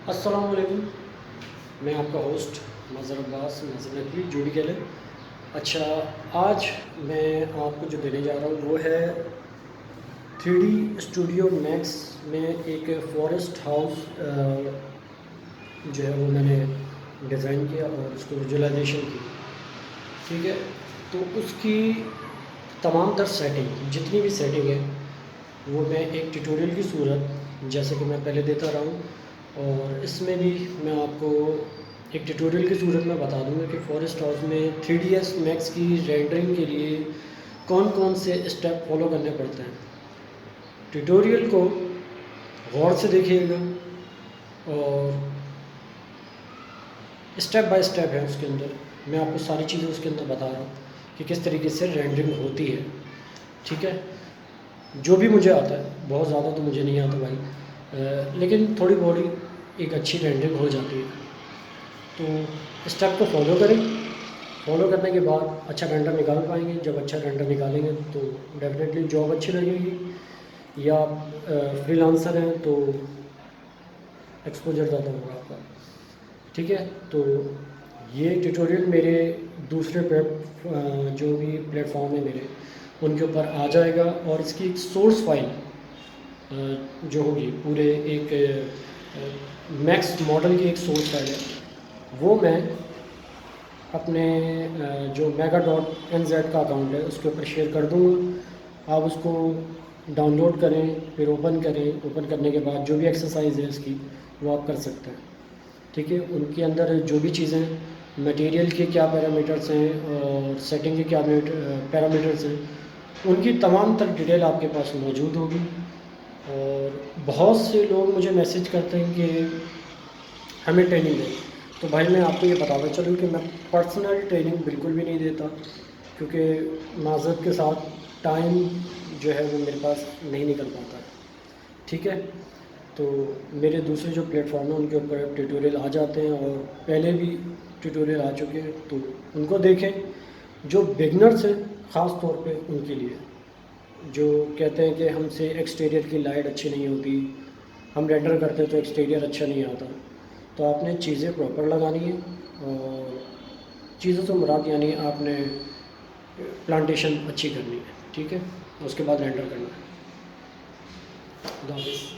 अस्सलाम वालेकुम। मैं आपका होस्ट मज़हर नaqvi जोड़ी के लिए। अच्छा, आज मैं आपको जो देने जा रहा हूँ वो है 3D स्टूडियो मैक्स में एक फॉरेस्ट हाउस जो है वो मैंने डिज़ाइन किया और उसको विजुअलाइजेशन की। ठीक है, तो उसकी तमाम तर सेटिंग, जितनी भी सेटिंग है वो मैं एक ट्यूटोरियल की सूरत जैसे कि मैं पहले देता रहा हूँ, और इसमें भी मैं आपको एक ट्यूटोरियल की सूरत में बता दूंगा कि फॉरेस्ट हाउस में 3ds मैक्स की रेंडरिंग के लिए कौन कौन से स्टेप फॉलो करने पड़ते हैं। ट्यूटोरियल को गौर से देखिएगा और स्टेप बाय स्टेप है उसके अंदर, मैं आपको सारी चीज़ें उसके अंदर बता रहा हूँ कि किस तरीके से रेंडरिंग होती है। ठीक है, जो भी मुझे आता है, बहुत ज़्यादा तो मुझे नहीं आता भाई, लेकिन थोड़ी बहुत एक अच्छी रेंडरिंग हो जाती है। तो स्टेप को फॉलो करें। फॉलो करने के बाद अच्छा रेंडर निकाल पाएंगे। जब अच्छा रेंडर निकालेंगे तो डेफिनेटली जॉब अच्छी लगेगी। या फ्रीलांसर हैं तो एक्सपोजर ज़्यादा होगा आपका। ठीक है, तो ये ट्यूटोरियल मेरे दूसरे जो भी प्लेटफॉर्म है मेरे, उनके ऊपर आ जाएगा। और इसकी एक सोर्स फाइल जो होगी पूरे एक मैक्स मॉडल की एक सोर्स फाइल है, वो मैं अपने जो mega.nz का अकाउंट है उसके ऊपर शेयर कर दूँगा। आप उसको डाउनलोड करें, फिर ओपन करें। ओपन करने के बाद जो भी एक्सरसाइज है इसकी वो आप कर सकते हैं। ठीक है, उनके अंदर जो भी चीज़ें, मटेरियल के क्या पैरामीटर्स हैं और सेटिंग के क्या पैरामीटर्स हैं, उनकी तमाम तर डिटेल आपके पास मौजूद होगी। और बहुत से लोग मुझे मैसेज करते हैं कि हमें ट्रेनिंग दें। तो भाई मैं आपको ये बताता चलूँ कि मैं पर्सनल ट्रेनिंग बिल्कुल भी नहीं देता, क्योंकि माज़रत के साथ टाइम जो है वो मेरे पास नहीं निकल पाता है। ठीक है, तो मेरे दूसरे जो प्लेटफॉर्म हैं उनके ऊपर ट्यूटोरियल आ जाते हैं और पहले भी ट्यूटोरियल आ चुके हैं, तो उनको देखें। जो बिगनर्स हैं ख़ास तौर पे उनके लिए, जो कहते हैं कि हमसे एक्सटीरियर की लाइट अच्छी नहीं होती, हम रेंडर करते हैं तो एक्सटीरियर अच्छा नहीं आता, तो आपने चीज़ें प्रॉपर लगानी है। और चीज़ों से मुराद यानी आपने प्लांटेशन अच्छी करनी है। ठीक है, उसके बाद रेंडर करना है। खुदा हाफिज़।